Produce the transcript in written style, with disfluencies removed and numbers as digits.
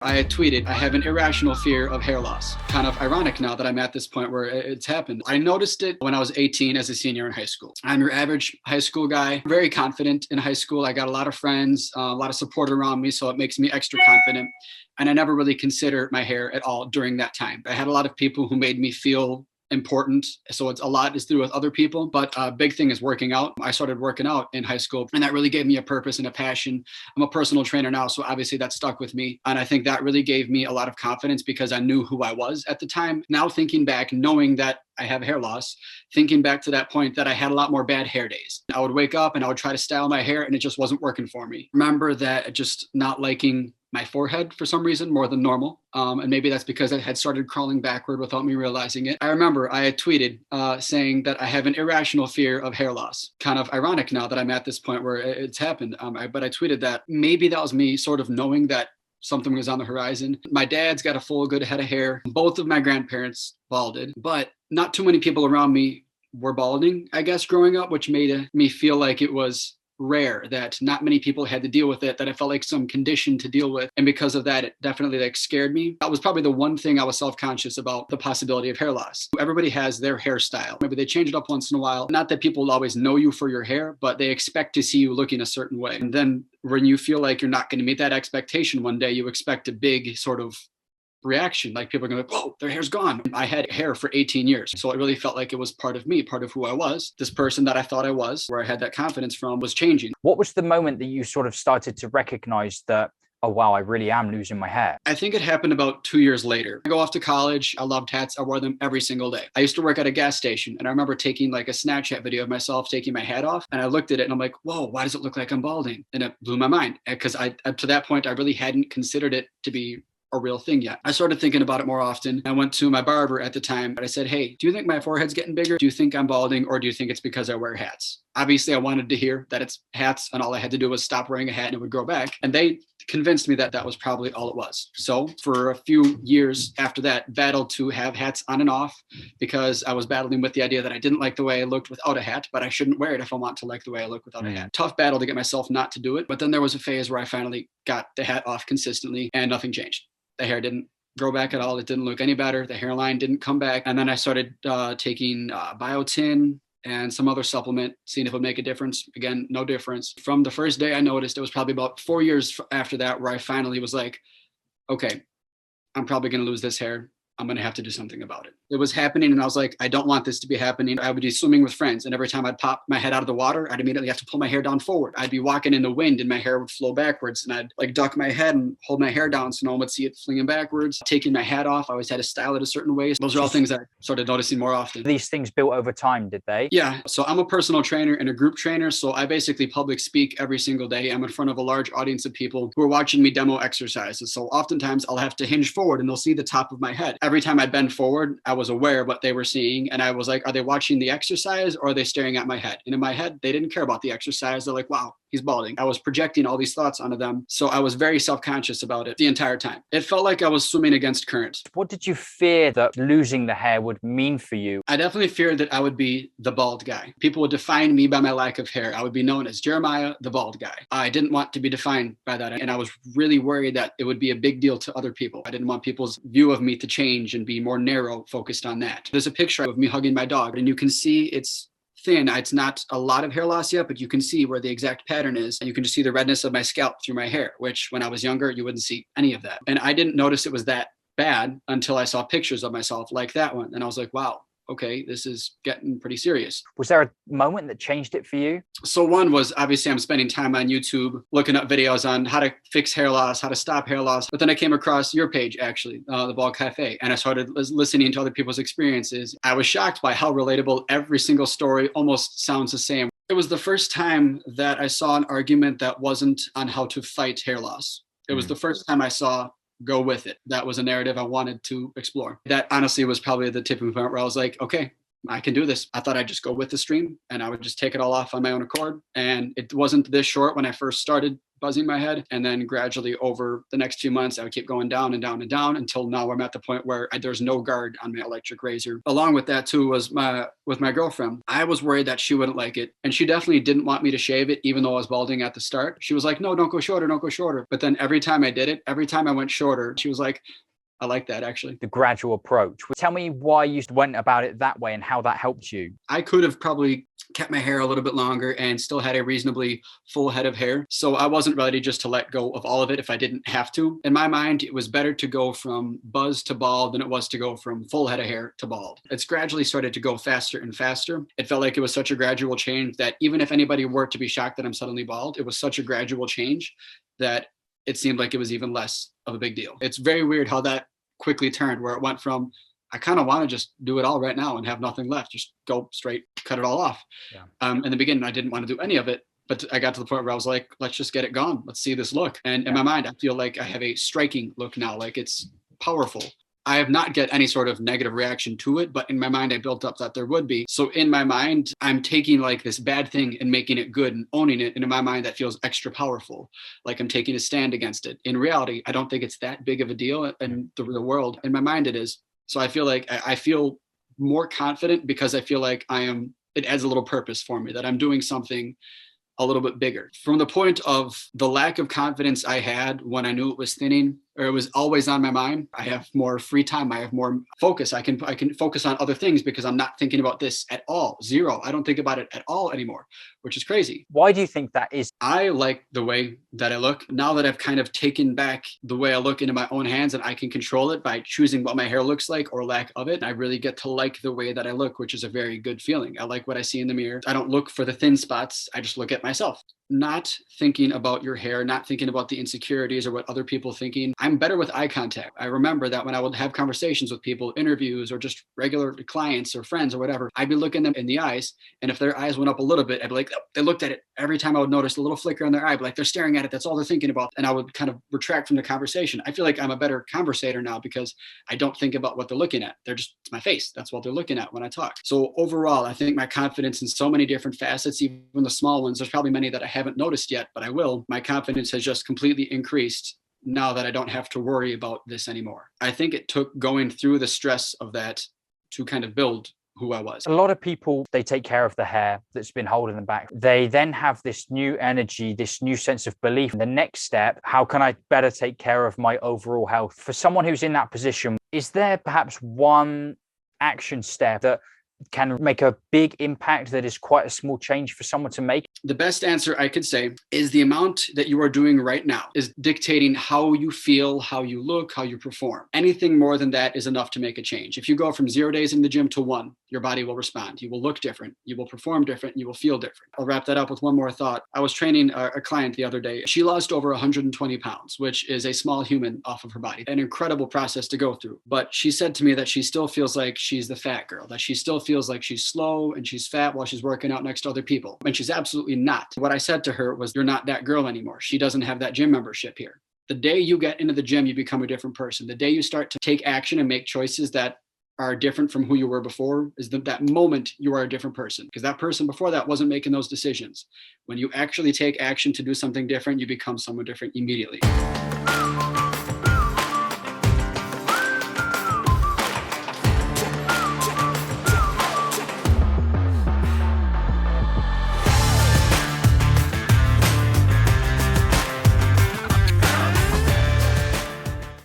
I had tweeted, I have an irrational fear of hair loss. Kind of ironic now that I'm at this point where it's happened. I noticed it when I was 18 as a senior in high school. I'm your average high school guy, very confident in high school. I got a lot of friends, a lot of support around me, so it makes me extra confident. And I never really considered my hair at all during that time. I had a lot of people who made me feel important. So it's a lot is through with other people, but a big thing is working out. I started working out in high school and that really gave me a purpose and a passion. I'm a personal trainer now, so obviously that stuck with me. And I think that really gave me a lot of confidence because I knew who I was at the time. Now thinking back, knowing that I have hair loss, thinking back to that point that I had a lot more bad hair days. I would wake up and I would try to style my hair and it just wasn't working for me. Remember that just not liking my forehead for some reason more than normal. And maybe that's because it had started crawling backward without me realizing it. I remember I had tweeted saying that I have an irrational fear of hair loss. Kind of ironic now that I'm at this point where it's happened. But I tweeted that maybe that was me sort of knowing that something was on the horizon. My dad's got a full good head of hair. Both of my grandparents balded, but not too many people around me were balding, I guess, growing up, which made me feel like it was rare, that not many people had to deal with it, that I felt like some condition to deal with. And because of that, it definitely scared me. That was probably the one thing I was self-conscious about, the possibility of hair loss. Everybody has their hairstyle. Maybe they change it up once in a while. Not that people always know you for your hair, but they expect to see you looking a certain way. And then when you feel like you're not going to meet that expectation one day, you expect a big sort of reaction, like people are going to go, whoa, their hair's gone. I had hair for 18 years, so it really felt like it was part of me, part of who I was. This person that I thought I was, where I had that confidence from, was changing. What was the moment that you sort of started to recognize that, oh wow, I really am losing my hair? I think it happened about 2 years later. I go off to college. I loved hats. I wore them every single day. I used to work at a gas station, and I remember taking like a Snapchat video of myself taking my hat off, and I looked at it and I'm like, whoa, why does it look like I'm balding? And it blew my mind because up to that point, I really hadn't considered it to be a real thing yet. I started thinking about it more often. I went to my barber at the time and I said, hey, do you think my forehead's getting bigger? Do you think I'm balding, or do you think it's because I wear hats? Obviously, I wanted to hear that it's hats, and all I had to do was stop wearing a hat and it would grow back. And they convinced me that that was probably all it was. So for a few years after that, battled to have hats on and off because I was battling with the idea that I didn't like the way I looked without a hat, but I shouldn't wear it if I want to like the way I look without a hat. Tough battle to get myself not to do it. But then there was a phase where I finally got the hat off consistently and nothing changed. The hair didn't grow back at all. It didn't look any better. The hairline didn't come back. And then I started taking biotin and some other supplement, seeing if it would make a difference. Again, no difference. From the first day I noticed, it was probably about 4 years after that where I finally was like, okay, I'm probably going to lose this hair. I'm going to have to do something about it. It was happening and I was like, I don't want this to be happening. I would be swimming with friends, and every time I'd pop my head out of the water, I'd immediately have to pull my hair down forward. I'd be walking in the wind and my hair would flow backwards, and I'd like duck my head and hold my hair down so no one would see it flinging backwards. Taking my hat off, I always had to style it a certain way. Those are all things that I started noticing more often. These things built over time, did they? Yeah. So I'm a personal trainer and a group trainer. So I basically public speak every single day. I'm in front of a large audience of people who are watching me demo exercises. So oftentimes I'll have to hinge forward and they'll see the top of my head. Every time I bend forward, I was aware of what they were seeing. And I was like, are they watching the exercise or are they staring at my head? And in my head, they didn't care about the exercise. They're like, wow, he's balding. I was projecting all these thoughts onto them. So I was very self-conscious about it the entire time. It felt like I was swimming against current. What did you fear that losing the hair would mean for you? I definitely feared that I would be the bald guy. People would define me by my lack of hair. I would be known as Jeremiah, the bald guy. I didn't want to be defined by that. And I was really worried that it would be a big deal to other people. I didn't want people's view of me to change and be more narrow focused on that. There's a picture of me hugging my dog, and you can see it's thin. It's not a lot of hair loss yet, but you can see where the exact pattern is. And you can just see the redness of my scalp through my hair, which when I was younger, you wouldn't see any of that. And I didn't notice it was that bad until I saw pictures of myself like that one. And I was like, wow, okay, this is getting pretty serious. Was there a moment that changed it for you? So one was obviously I'm spending time on YouTube looking up videos on how to fix hair loss, how to stop hair loss. But then I came across your page, actually, the Bald Cafe, and I started listening to other people's experiences. I was shocked by how relatable every single story almost sounds the same. It was the first time that I saw an argument that wasn't on how to fight hair loss. It was the first time I saw go with it. That was a narrative I wanted to explore. That honestly was probably the tipping point where I was like, okay, I can do this. I thought I'd just go with the stream and I would just take it all off on my own accord. And it wasn't this short when I first started buzzing my head. And then gradually over the next few months, I would keep going down and down and down until now I'm at the point where there's no guard on my electric razor. Along with that too was with my girlfriend. I was worried that she wouldn't like it. And she definitely didn't want me to shave it, even though I was balding at the start. She was like, no, don't go shorter, don't go shorter. But then every time I did it, every time I went shorter, she was like, I like that actually. The gradual approach. Tell me why you went about it that way and how that helped you. I could have probably kept my hair a little bit longer and still had a reasonably full head of hair. So I wasn't ready just to let go of all of it if I didn't have to. In my mind, it was better to go from buzz to bald than it was to go from full head of hair to bald. It's gradually started to go faster and faster. It felt like it was such a gradual change that even if anybody were to be shocked that I'm suddenly bald, it was such a gradual change that it seemed like it was even less of a big deal. It's very weird how that quickly turned, where it went from, I kind of want to just do it all right now and have nothing left, just go straight, cut it all off. Yeah. In the beginning, I didn't want to do any of it, but I got to the point where I was like, let's just get it gone. Let's see this look. And in my mind, I feel like I have a striking look now, like it's powerful. I have not get any sort of negative reaction to it, but in my mind, I built up that there would be. So in my mind, I'm taking like this bad thing and making it good and owning it. And in my mind, that feels extra powerful. Like I'm taking a stand against it. In reality, I don't think it's that big of a deal in the real world. In my mind, it is. So I feel like I feel more confident because I feel like it adds a little purpose for me, that I'm doing something a little bit bigger. From the point of the lack of confidence I had when I knew it was thinning, or it was always on my mind, I have more free time. I have more focus. I can focus on other things because I'm not thinking about this at all. Zero. I don't think about it at all anymore, which is crazy. Why do you think that is? I like the way that I look. Now that I've kind of taken back the way I look into my own hands and I can control it by choosing what my hair looks like or lack of it, I really get to like the way that I look, which is a very good feeling. I like what I see in the mirror. I don't look for the thin spots. I just look at myself. Not thinking about your hair, not thinking about the insecurities or what other people are thinking. I'm better with eye contact. I remember that when I would have conversations with people, interviews, or just regular clients or friends or whatever, I'd be looking them in the eyes. And if their eyes went up a little bit, I'd be like, oh, they looked at it. Every time I would notice a little flicker in their eye, I'd be like, they're staring at it. That's all they're thinking about. And I would kind of retract from the conversation. I feel like I'm a better conversator now because I don't think about what they're looking at. It's my face. That's what they're looking at when I talk. So overall, I think my confidence in so many different facets, even the small ones, there's probably many that I haven't noticed yet, but I will. My confidence has just completely increased now that I don't have to worry about this anymore. I think it took going through the stress of that to kind of build who I was. A lot of people, they take care of the hair that's been holding them back. They then have this new energy, this new sense of belief. The next step, how can I better take care of my overall health? For someone who's in that position, is there perhaps one action step that can make a big impact that is quite a small change for someone to make? The best answer I could say is the amount that you are doing right now is dictating how you feel, how you look, how you perform. Anything more than that is enough to make a change. If you go from 0 days in the gym to 1, your body will respond. You will look different. You will perform different. You will feel different. I'll wrap that up with one more thought. I was training a client the other day. She lost over 120 pounds, which is a small human off of her body. An incredible process to go through. But she said to me that she still feels like she's the fat girl, that she still feels like she's slow and she's fat while she's working out next to other people. And she's absolutely not. What I said to her was, you're not that girl anymore. She doesn't have that gym membership here. The day you get into the gym, you become a different person. The day you start to take action and make choices that are different from who you were before is that moment you are a different person, because that person before that wasn't making those decisions. When you actually take action to do something different, you become someone different immediately.